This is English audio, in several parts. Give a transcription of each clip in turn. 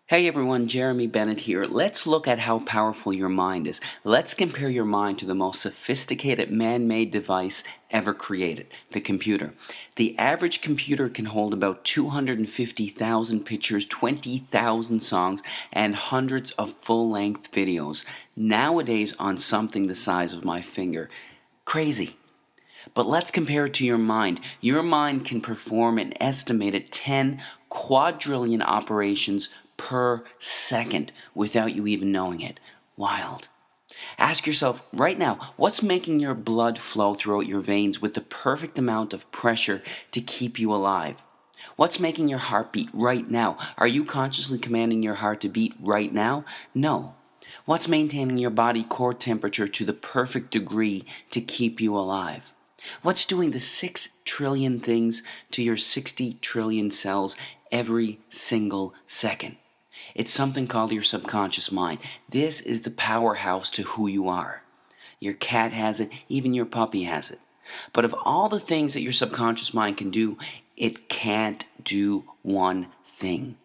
Hey everyone, Jeremy Bennett here. Let's look at how powerful your mind is. Let's compare your mind to the most sophisticated man-made device ever created, the computer. The average computer can hold about 250,000 pictures, 20,000 songs, and hundreds of full-length videos, nowadays on something the size of my finger. Crazy. But let's compare it to your mind. Your mind can perform an estimated 10 quadrillion operations per second without you even knowing it. Wild. Ask yourself right now, what's making your blood flow throughout your veins with the perfect amount of pressure to keep you alive? What's making your heart beat right now? Are you consciously commanding your heart to beat right now? No. What's maintaining your body core temperature to the perfect degree to keep you alive? What's doing the 6 trillion things to your 60 trillion cells every single second? It's something called your subconscious mind. This is the powerhouse to who you are. Your cat has it, even your puppy has it. But of all the things that your subconscious mind can do, it can't do one thing.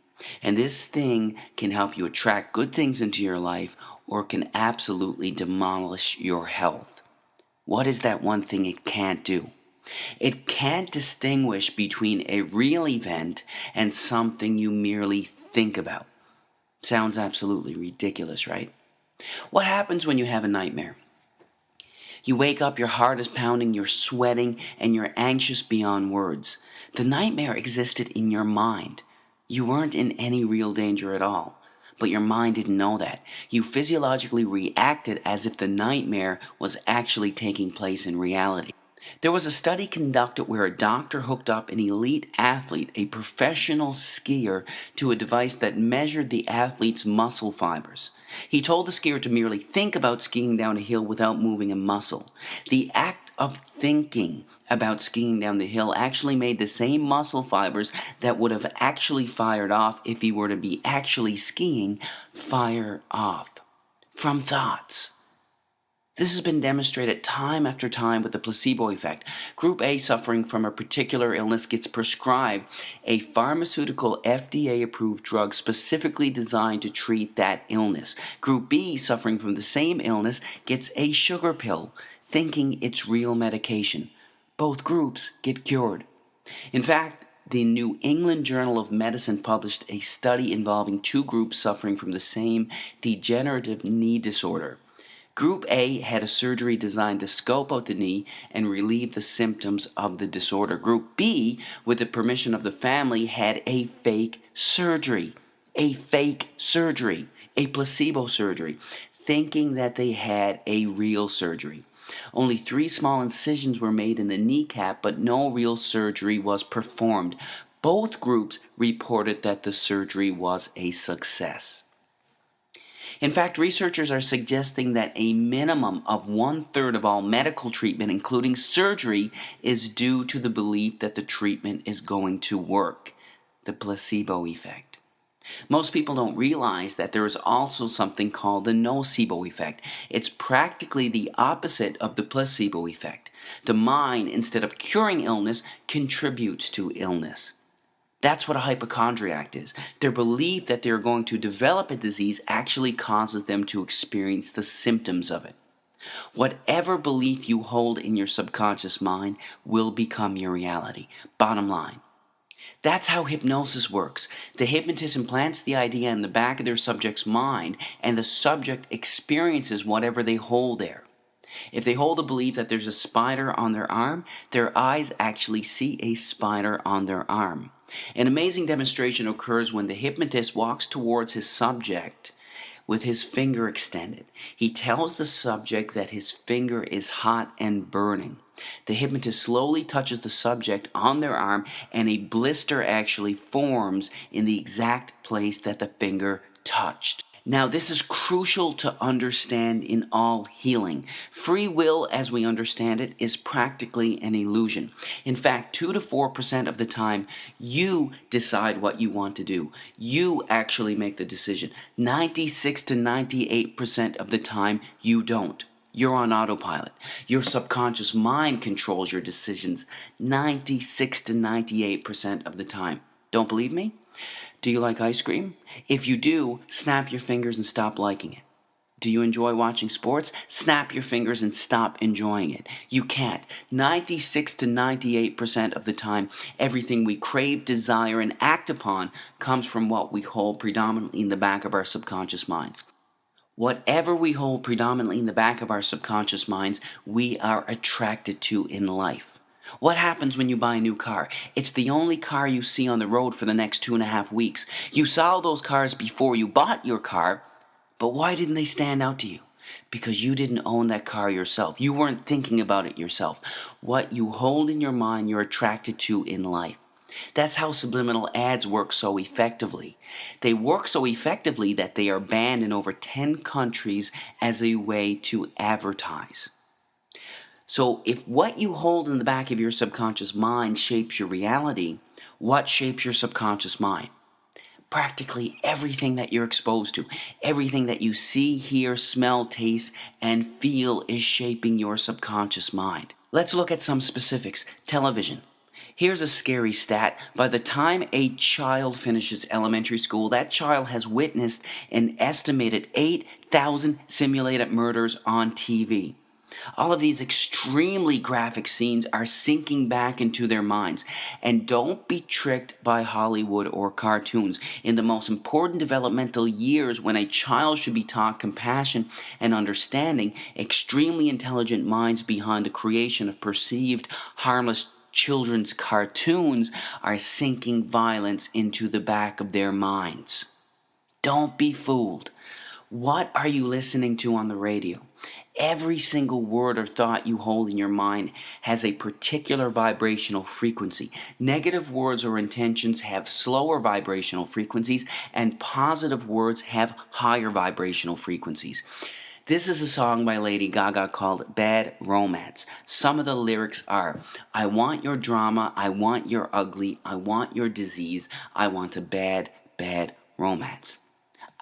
And this thing can help you attract good things into your life or can absolutely demolish your health. What is that one thing it can't do? It can't distinguish between a real event and something you merely think about. Sounds absolutely ridiculous, right? What happens when you have a nightmare? You wake up, your heart is pounding, you're sweating, and you're anxious beyond words. The nightmare existed in your mind. You weren't in any real danger at all. But your mind didn't know that. You physiologically reacted as if the nightmare was actually taking place in reality. There was a study conducted where a doctor hooked up an elite athlete, a professional skier, to a device that measured the athlete's muscle fibers. He told the skier to merely think about skiing down a hill without moving a muscle. The act of thinking about skiing down the hill actually made the same muscle fibers that would have actually fired off if he were to be actually skiing fire off from thoughts. This has been demonstrated time after time with the placebo effect. Group A suffering from a particular illness gets prescribed a pharmaceutical FDA-approved drug specifically designed to treat that illness. Group B suffering from the same illness gets a sugar pill, thinking it's real medication. Both groups get cured. In fact, the New England Journal of Medicine published a study involving two groups suffering from the same degenerative knee disorder. Group A had a surgery designed to scope out the knee and relieve the symptoms of the disorder. Group B, with the permission of the family, had a fake surgery, a placebo surgery, thinking that they had a real surgery. Only 3 small incisions were made in the kneecap, but no real surgery was performed. Both groups reported that the surgery was a success. In fact, researchers are suggesting that a minimum of 1/3 of all medical treatment, including surgery, is due to the belief that the treatment is going to work, the placebo effect. Most people don't realize that there is also something called the nocebo effect. It's practically the opposite of the placebo effect. The mind, instead of curing illness, contributes to illness. That's what a hypochondriac is. Their belief that they're going to develop a disease actually causes them to experience the symptoms of it. Whatever belief you hold in your subconscious mind will become your reality. Bottom line. That's how hypnosis works. The hypnotist implants the idea in the back of their subject's mind, and the subject experiences whatever they hold there. If they hold the belief that there's a spider on their arm, their eyes actually see a spider on their arm. An amazing demonstration occurs when the hypnotist walks towards his subject with his finger extended. He tells the subject that his finger is hot and burning. The hypnotist slowly touches the subject on their arm, and a blister actually forms in the exact place that the finger touched. Now, this is crucial to understand in all healing. Free will, as we understand it, is practically an illusion. In fact, 2 to 4% of the time, you decide what you want to do. You actually make the decision. 96 to 98% of the time, you don't. You're on autopilot. Your subconscious mind controls your decisions 96 to 98% of the time. Don't believe me? Do you like ice cream? If you do, snap your fingers and stop liking it. Do you enjoy watching sports? Snap your fingers and stop enjoying it. You can't. 96 to 98% of the time, everything we crave, desire, and act upon comes from what we hold predominantly in the back of our subconscious minds. Whatever we hold predominantly in the back of our subconscious minds, we are attracted to in life. What happens when you buy a new car? It's the only car you see on the road for the next 2.5 weeks. You saw those cars before you bought your car, but why didn't they stand out to you? Because you didn't own that car yourself. You weren't thinking about it yourself. What you hold in your mind, you're attracted to in life. That's how subliminal ads work so effectively. They work so effectively that they are banned in over 10 countries as a way to advertise. So if what you hold in the back of your subconscious mind shapes your reality, what shapes your subconscious mind? Practically everything that you're exposed to, everything that you see, hear, smell, taste, and feel is shaping your subconscious mind. Let's look at some specifics. Television. Here's a scary stat. By the time a child finishes elementary school, that child has witnessed an estimated 8,000 simulated murders on TV. All of these extremely graphic scenes are sinking back into their minds. And don't be tricked by Hollywood or cartoons. In the most important developmental years, when a child should be taught compassion and understanding, extremely intelligent minds behind the creation of perceived harmless children's cartoons are sinking violence into the back of their minds. Don't be fooled. What are you listening to on the radio? Every single word or thought you hold in your mind has a particular vibrational frequency. Negative words or intentions have slower vibrational frequencies, and positive words have higher vibrational frequencies. This is a song by Lady Gaga called Bad Romance. Some of the lyrics are, I want your drama, I want your ugly, I want your disease, I want a bad, bad romance.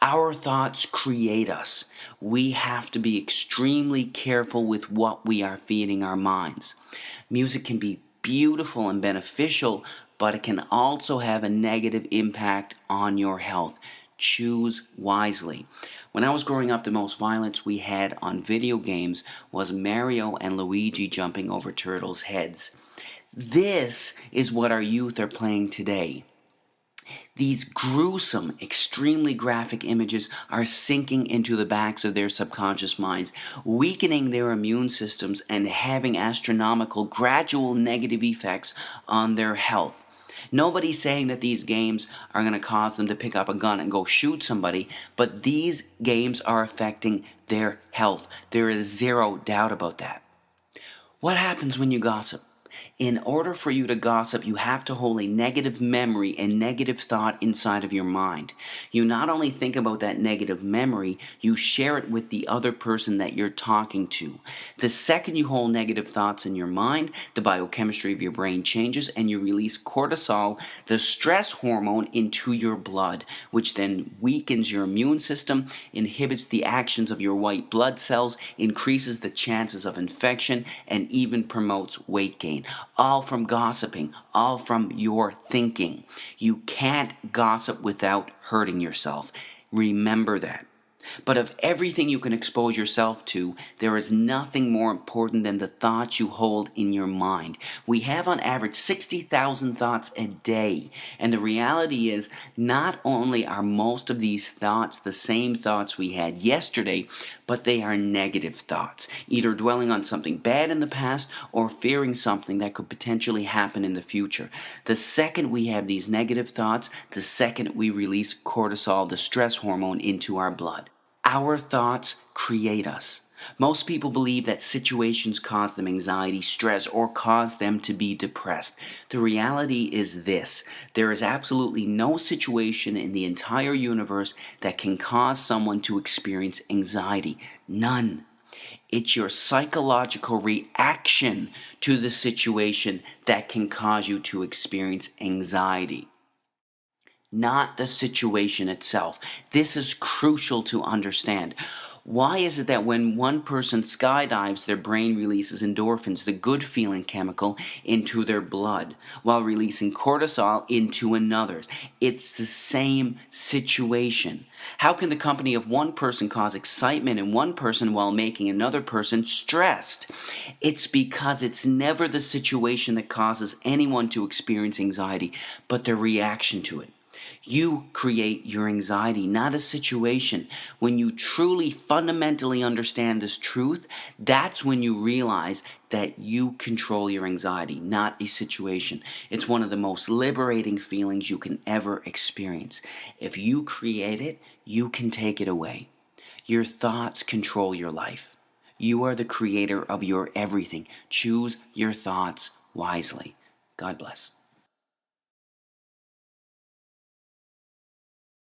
Our thoughts create us. We have to be extremely careful with what we are feeding our minds. Music can be beautiful and beneficial, but it can also have a negative impact on your health. Choose wisely. When I was growing up, the most violence we had on video games was Mario and Luigi jumping over turtles' heads. This is what our youth are playing today. These gruesome, extremely graphic images are sinking into the backs of their subconscious minds, weakening their immune systems and having astronomical, gradual negative effects on their health. Nobody's saying that these games are going to cause them to pick up a gun and go shoot somebody, but these games are affecting their health. There is zero doubt about that. What happens when you gossip? In order for you to gossip, you have to hold a negative memory and negative thought inside of your mind. You not only think about that negative memory, you share it with the other person that you're talking to. The second you hold negative thoughts in your mind, the biochemistry of your brain changes and you release cortisol, the stress hormone, into your blood, which then weakens your immune system, inhibits the actions of your white blood cells, increases the chances of infection, and even promotes weight gain. All from gossiping, all from your thinking. You can't gossip without hurting yourself. Remember that. But of everything you can expose yourself to, there is nothing more important than the thoughts you hold in your mind. We have on average 60,000 thoughts a day. And the reality is, not only are most of these thoughts the same thoughts we had yesterday, but they are negative thoughts, either dwelling on something bad in the past or fearing something that could potentially happen in the future. The second we have these negative thoughts, the second we release cortisol, the stress hormone, into our blood. Our thoughts create us. Most people believe that situations cause them anxiety, stress, or cause them to be depressed. The reality is this: there is absolutely no situation in the entire universe that can cause someone to experience anxiety. None. It's your psychological reaction to the situation that can cause you to experience anxiety, not the situation itself. This is crucial to understand. Why is it that when one person skydives, their brain releases endorphins, the good feeling chemical, into their blood, while releasing cortisol into another's? It's the same situation. How can the company of one person cause excitement in one person while making another person stressed? It's because it's never the situation that causes anyone to experience anxiety, but their reaction to it. You create your anxiety, not a situation. When you truly fundamentally understand this truth, that's when you realize that you control your anxiety, not a situation. It's one of the most liberating feelings you can ever experience. If you create it, you can take it away. Your thoughts control your life. You are the creator of your everything. Choose your thoughts wisely. God bless.